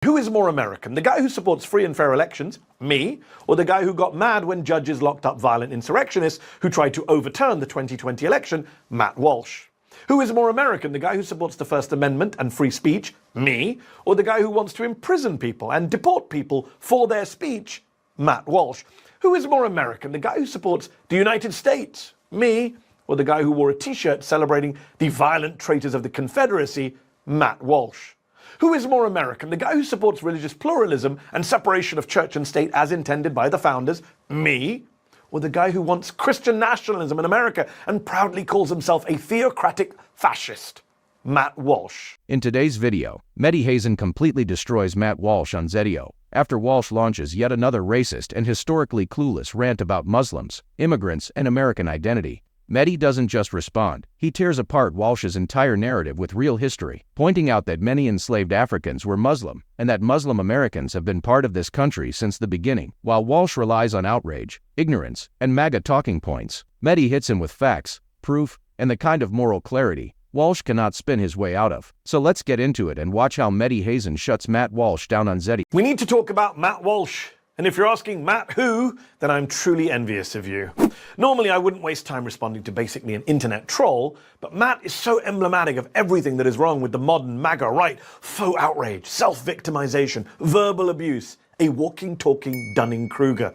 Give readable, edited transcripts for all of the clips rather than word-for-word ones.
Who is more American, the guy who supports free and fair elections, me, or the guy who got mad when judges locked up violent insurrectionists who tried to overturn the 2020 election, Matt Walsh? Who is more American, the guy who supports the First Amendment and free speech, me, or the guy who wants to imprison people and deport people for their speech, Matt Walsh? Who is more American, the guy who supports the United States, me, or the guy who wore a t-shirt celebrating the violent traitors of the Confederacy, Matt Walsh? Who is more American, the guy who supports religious pluralism and separation of church and state as intended by the founders, me, or the guy who wants Christian nationalism in America and proudly calls himself a theocratic fascist, Matt Walsh? In today's video, Mehdi Hasan completely destroys Matt Walsh on Zedio, after Walsh launches yet another racist and historically clueless rant about Muslims, immigrants, and American identity. Mehdi doesn't just respond, he tears apart Walsh's entire narrative with real history, pointing out that many enslaved Africans were Muslim, and that Muslim Americans have been part of this country since the beginning. While Walsh relies on outrage, ignorance, and MAGA talking points, Mehdi hits him with facts, proof, and the kind of moral clarity Walsh cannot spin his way out of. So let's get into it and watch how Mehdi Hasan shuts Matt Walsh down on Zedio. We need to talk about Matt Walsh. And if you're asking Matt who, then I'm truly envious of you. Normally I wouldn't waste time responding to basically an internet troll, but Matt is so emblematic of everything that is wrong with the modern MAGA right. Faux outrage, self-victimization, verbal abuse, a walking, talking Dunning-Kruger.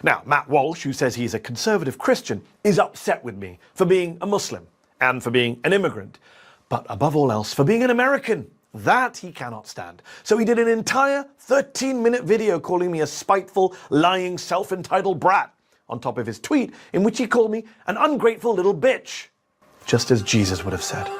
Now, Matt Walsh, who says he's a conservative Christian, is upset with me for being a Muslim and for being an immigrant, but above all else, for being an American. That he cannot stand. So he did an entire 13-minute video calling me a spiteful, lying, self-entitled brat, on top of his tweet in which he called me an ungrateful little bitch, just as Jesus would have said.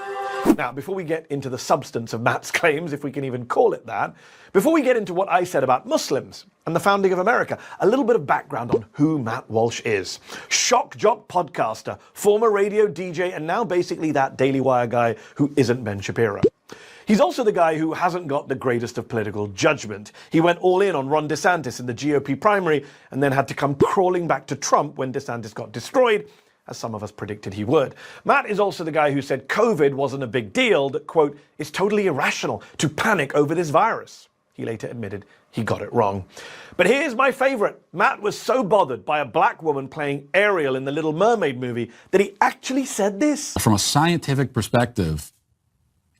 Now, before we get into the substance of Matt's claims, if we can even call it that, before we get into what I said about Muslims and the founding of America, a little bit of background on who Matt Walsh is. Shock jock podcaster, former radio DJ, and now basically that Daily Wire guy who isn't Ben Shapiro. He's also the guy who hasn't got the greatest of political judgment. He went all in on Ron DeSantis in the GOP primary and then had to come crawling back to Trump when DeSantis got destroyed, as some of us predicted he would. Matt is also the guy who said COVID wasn't a big deal, that, quote, it's totally irrational to panic over this virus. He later admitted he got it wrong. But here's my favorite. Matt was so bothered by a black woman playing Ariel in the Little Mermaid movie that he actually said this. From a scientific perspective,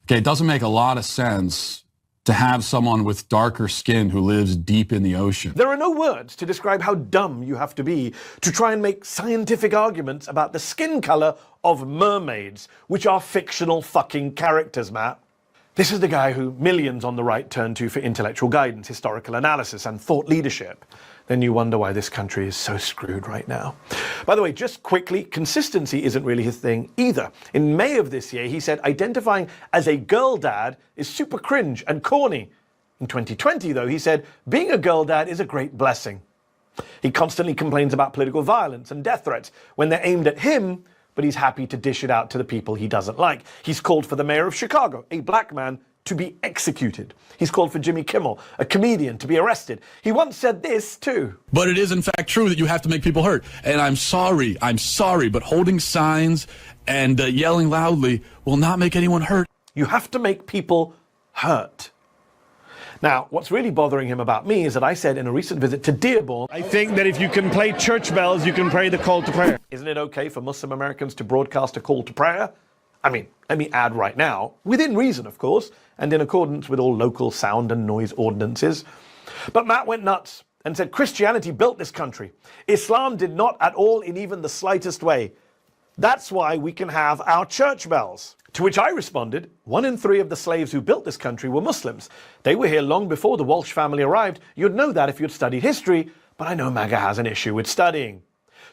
okay, it doesn't make a lot of sense to have someone with darker skin who lives deep in the ocean. There are no words to describe how dumb you have to be to try and make scientific arguments about the skin color of mermaids, which are fictional fucking characters, Matt. This is the guy who millions on the right turn to for intellectual guidance, historical analysis, and thought leadership. Then you wonder why this country is so screwed right now. By the way, just quickly, consistency isn't really his thing either. In May of this year, he said identifying as a girl dad is super cringe and corny. In 2020, though, he said being a girl dad is a great blessing. He constantly complains about political violence and death threats when they're aimed at him, but he's happy to dish it out to the people he doesn't like. He's called for the mayor of Chicago, a black man, to be executed. He's called for Jimmy Kimmel, a comedian, to be arrested. He once said this too. But it is in fact true that you have to make people hurt. And I'm sorry, but holding signs and yelling loudly will not make anyone hurt. You have to make people hurt. Now, what's really bothering him about me is that I said in a recent visit to Dearborn, I think that if you can play church bells, you can pray the call to prayer. Isn't it okay for Muslim Americans to broadcast a call to prayer? I mean, let me add right now, within reason, of course, and in accordance with all local sound and noise ordinances. But Matt went nuts and said Christianity built this country. Islam did not at all in even the slightest way. That's why we can have our church bells. To which I responded, 1 in 3 of the slaves who built this country were Muslims. They were here long before the Walsh family arrived. You'd know that if you'd studied history, but I know MAGA has an issue with studying.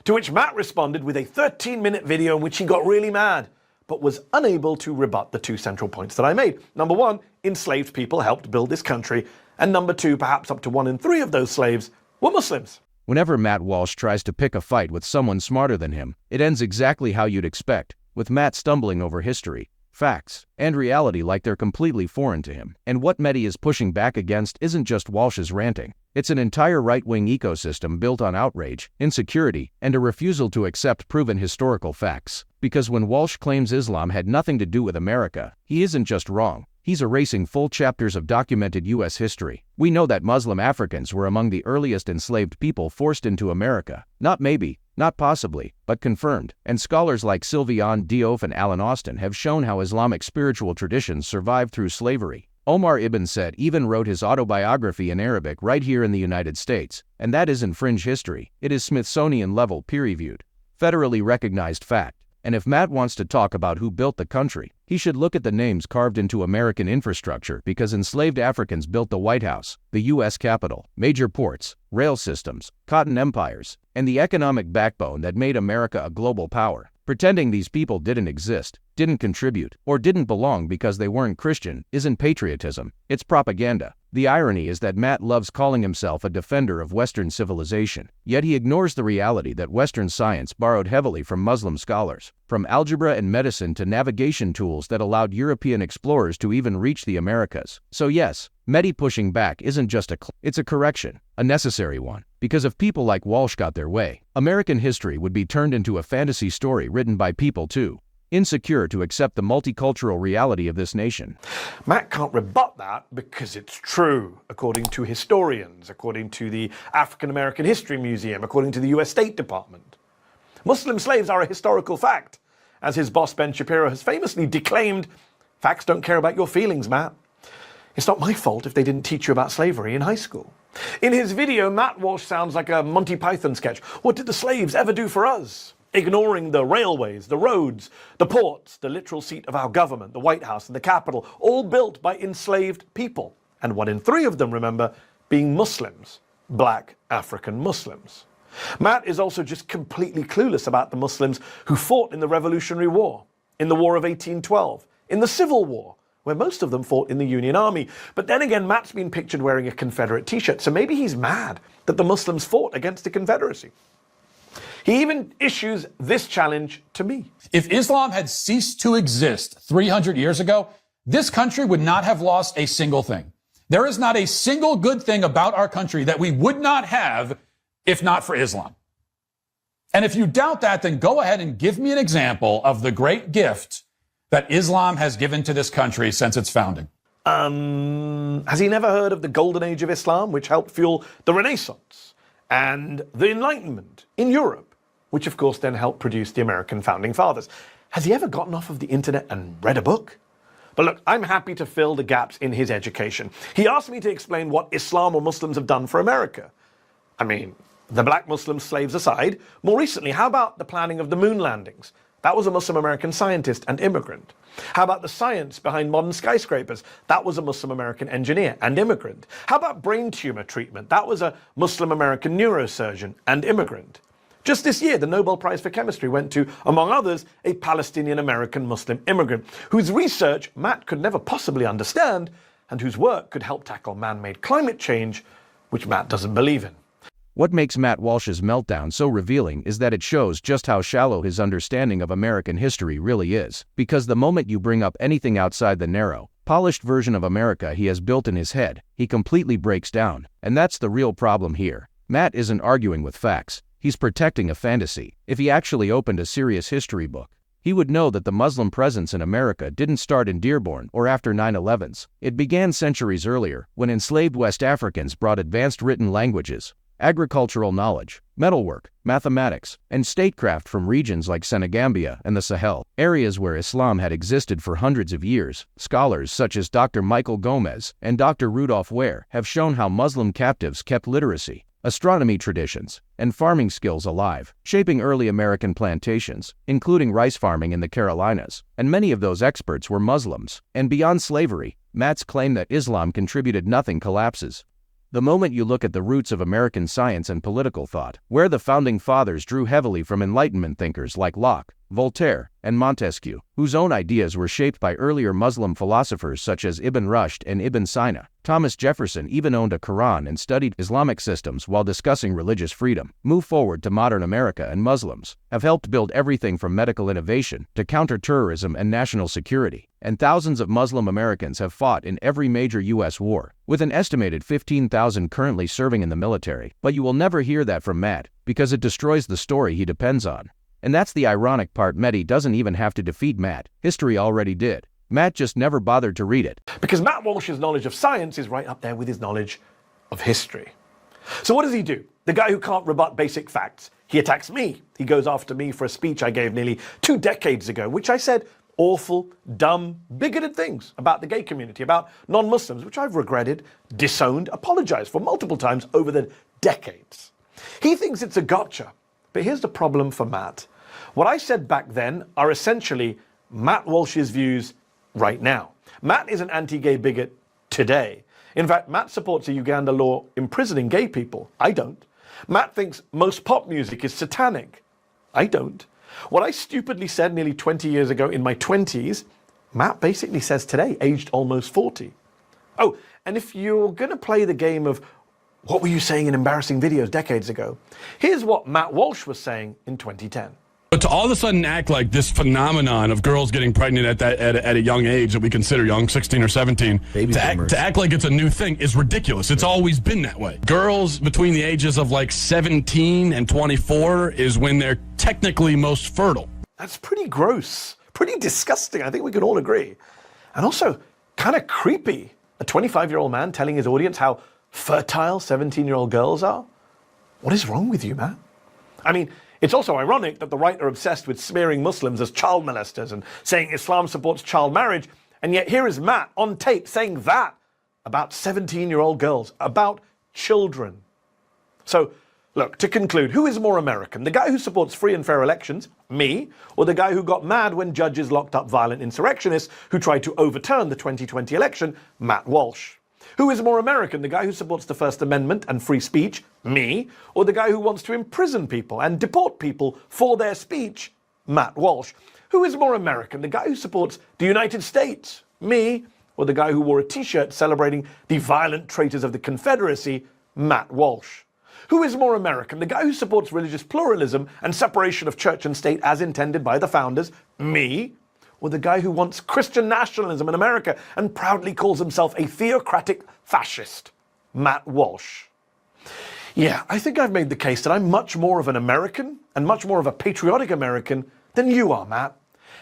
To which Matt responded with a 13-minute video in which he got really mad, but was unable to rebut the 2 central points that I made. Number 1, enslaved people helped build this country. And number 2, perhaps up to 1 in 3 of those slaves were Muslims. Whenever Matt Walsh tries to pick a fight with someone smarter than him, it ends exactly how you'd expect, with Matt stumbling over history, facts, and reality like they're completely foreign to him. And what Mehdi is pushing back against isn't just Walsh's ranting. It's an entire right-wing ecosystem built on outrage, insecurity, and a refusal to accept proven historical facts. Because when Walsh claims Islam had nothing to do with America, he isn't just wrong. He's erasing full chapters of documented U.S. history. We know that Muslim Africans were among the earliest enslaved people forced into America. Not maybe, not possibly, but confirmed. And scholars like Sylviane Diouf and Alan Austin have shown how Islamic spiritual traditions survived through slavery. Omar ibn Said even wrote his autobiography in Arabic right here in the United States, and that isn't fringe history. It is Smithsonian-level peer-reviewed, federally recognized fact. And if Matt wants to talk about who built the country, he should look at the names carved into American infrastructure, because enslaved Africans built the White House, the U.S. Capitol, major ports, rail systems, cotton empires, and the economic backbone that made America a global power. Pretending these people didn't exist, didn't contribute, or didn't belong because they weren't Christian isn't patriotism, it's propaganda. The irony is that Matt loves calling himself a defender of Western civilization, yet he ignores the reality that Western science borrowed heavily from Muslim scholars, from algebra and medicine to navigation tools that allowed European explorers to even reach the Americas. So yes, Mehdi pushing back isn't just it's a correction, a necessary one. Because if people like Walsh got their way, American history would be turned into a fantasy story written by people too insecure to accept the multicultural reality of this nation. Matt can't rebut that because it's true, according to historians, according to the African American History Museum, according to the US State Department. Muslim slaves are a historical fact. As his boss Ben Shapiro has famously declaimed, facts don't care about your feelings, Matt. It's not my fault if they didn't teach you about slavery in high school. In his video, Matt Walsh sounds like a Monty Python sketch. What did the slaves ever do for us? Ignoring the railways, the roads, the ports, the literal seat of our government, the White House and the Capitol, all built by enslaved people. And 1 in 3 of them, remember, being Muslims, black African Muslims. Matt is also just completely clueless about the Muslims who fought in the Revolutionary War, in the War of 1812, in the Civil War, where most of them fought in the Union Army. But then again, Matt's been pictured wearing a Confederate t-shirt, so maybe he's mad that the Muslims fought against the Confederacy. He even issues this challenge to me. If Islam had ceased to exist 300 years ago, this country would not have lost a single thing. There is not a single good thing about our country that we would not have if not for Islam. And if you doubt that, then go ahead and give me an example of the great gift that Islam has given to this country since its founding. Has he never heard of the Golden Age of Islam, which helped fuel the Renaissance and the Enlightenment in Europe, which of course then helped produce the American founding fathers? Has he ever gotten off of the internet and read a book? But look, I'm happy to fill the gaps in his education. He asked me to explain what Islam or Muslims have done for America. I mean, the black Muslim slaves aside, more recently, how about the planning of the moon landings? That was a Muslim American scientist and immigrant. How about the science behind modern skyscrapers? That was a Muslim American engineer and immigrant. How about brain tumor treatment? That was a Muslim American neurosurgeon and immigrant. Just this year, the Nobel Prize for Chemistry went to, among others, a Palestinian-American Muslim immigrant whose research Matt could never possibly understand and whose work could help tackle man-made climate change, which Matt doesn't believe in. What makes Matt Walsh's meltdown so revealing is that it shows just how shallow his understanding of American history really is. Because the moment you bring up anything outside the narrow, polished version of America he has built in his head, he completely breaks down. And that's the real problem here. Matt isn't arguing with facts. He's protecting a fantasy. If he actually opened a serious history book, he would know that the Muslim presence in America didn't start in Dearborn or after 9/11s. It began centuries earlier, when enslaved West Africans brought advanced written languages, agricultural knowledge, metalwork, mathematics, and statecraft from regions like Senegambia and the Sahel, areas where Islam had existed for hundreds of years. Scholars such as Dr. Michael Gomez and Dr. Rudolph Ware have shown how Muslim captives kept literacy, astronomy traditions, and farming skills alive, shaping early American plantations, including rice farming in the Carolinas. And many of those experts were Muslims. And beyond slavery, Matt's claim that Islam contributed nothing collapses. The moment you look at the roots of American science and political thought, where the founding fathers drew heavily from Enlightenment thinkers like Locke, Voltaire, and Montesquieu, whose own ideas were shaped by earlier Muslim philosophers such as Ibn Rushd and Ibn Sina. Thomas Jefferson even owned a Quran and studied Islamic systems while discussing religious freedom. Move forward to modern America, and Muslims have helped build everything from medical innovation to counterterrorism and national security. And thousands of Muslim Americans have fought in every major U.S. war, with an estimated 15,000 currently serving in the military. But you will never hear that from Matt, because it destroys the story he depends on. And that's the ironic part. Mehdi doesn't even have to defeat Matt. History already did. Matt just never bothered to read it. Because Matt Walsh's knowledge of science is right up there with his knowledge of history. So what does he do? The guy who can't rebut basic facts. He attacks me. He goes after me for a speech I gave nearly 2 decades ago, which I said awful, dumb, bigoted things about the gay community, about non-Muslims, which I've regretted, disowned, apologized for multiple times over the decades. He thinks it's a gotcha. But here's the problem for Matt. What I said back then are essentially Matt Walsh's views right now. Matt is an anti-gay bigot today. In fact, Matt supports a Uganda law imprisoning gay people. I don't. Matt thinks most pop music is satanic. I don't. What I stupidly said nearly 20 years ago in my 20s, Matt basically says today, aged almost 40. Oh, and if you're going to play the game of what were you saying in embarrassing videos decades ago, here's what Matt Walsh was saying in 2010. But to all of a sudden act like this phenomenon of girls getting pregnant at a young age that we consider young, 16 or 17, to act like it's a new thing is ridiculous. It's always been that way. Girls between the ages of like 17 and 24 is when they're technically most fertile. That's pretty gross, pretty disgusting. I think we can all agree. And also kind of creepy. A 25-year-old man telling his audience how fertile 17-year-old girls are? What is wrong with you, Matt? I mean, it's also ironic that the right are obsessed with smearing Muslims as child molesters and saying Islam supports child marriage, and yet here is Matt on tape saying that about 17-year-old girls, about children. So, look, to conclude, who is more American? The guy who supports free and fair elections, me, or the guy who got mad when judges locked up violent insurrectionists who tried to overturn the 2020 election, Matt Walsh? Who is more American, the guy who supports the First Amendment and free speech, me, or the guy who wants to imprison people and deport people for their speech, Matt Walsh? Who is more American, the guy who supports the United States, me, or the guy who wore a t-shirt celebrating the violent traitors of the Confederacy, Matt Walsh? Who is more American, the guy who supports religious pluralism and separation of church and state as intended by the founders, me, or the guy who wants Christian nationalism in America and proudly calls himself a theocratic fascist, Matt Walsh? Yeah, I think I've made the case that I'm much more of an American and much more of a patriotic American than you are, Matt.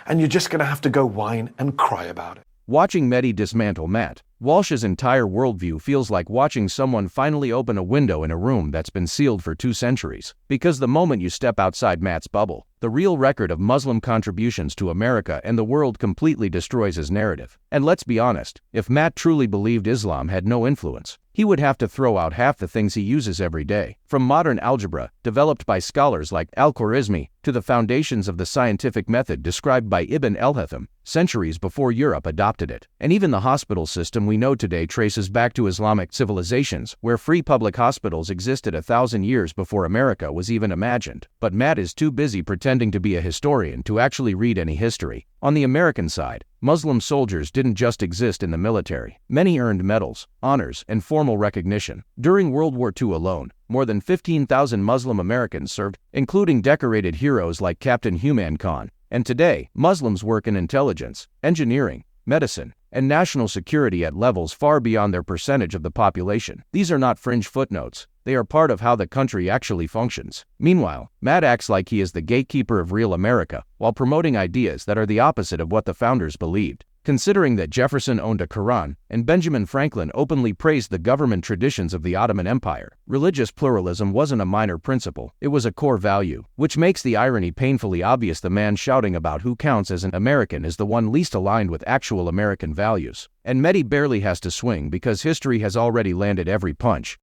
And you're just going to have to go whine and cry about it. Watching Mehdi dismantle Matt Walsh's entire worldview feels like watching someone finally open a window in a room that's been sealed for 2 centuries. Because the moment you step outside Matt's bubble, the real record of Muslim contributions to America and the world completely destroys his narrative. And let's be honest, if Matt truly believed Islam had no influence, he would have to throw out half the things he uses every day. From modern algebra, developed by scholars like Al-Khwarizmi, to the foundations of the scientific method described by Ibn al-Haytham, centuries before Europe adopted it. And even the hospital system we know today traces back to Islamic civilizations, where free public hospitals existed 1,000 years before America was even imagined. But Matt is too busy pretending to be a historian to actually read any history. On the American side, Muslim soldiers didn't just exist in the military. Many earned medals, honors, and formal recognition. During World War II alone, more than 15,000 Muslim Americans served, including decorated heroes like Captain Human Khan. And today, Muslims work in intelligence, engineering, medicine, and national security at levels far beyond their percentage of the population. These are not fringe footnotes. They are part of how the country actually functions. Meanwhile, Matt acts like he is the gatekeeper of real America, while promoting ideas that are the opposite of what the founders believed. Considering that Jefferson owned a Quran and Benjamin Franklin openly praised the government traditions of the Ottoman Empire, religious pluralism wasn't a minor principle, it was a core value, which makes the irony painfully obvious. The man shouting about who counts as an American is the one least aligned with actual American values. And Mehdi barely has to swing because history has already landed every punch.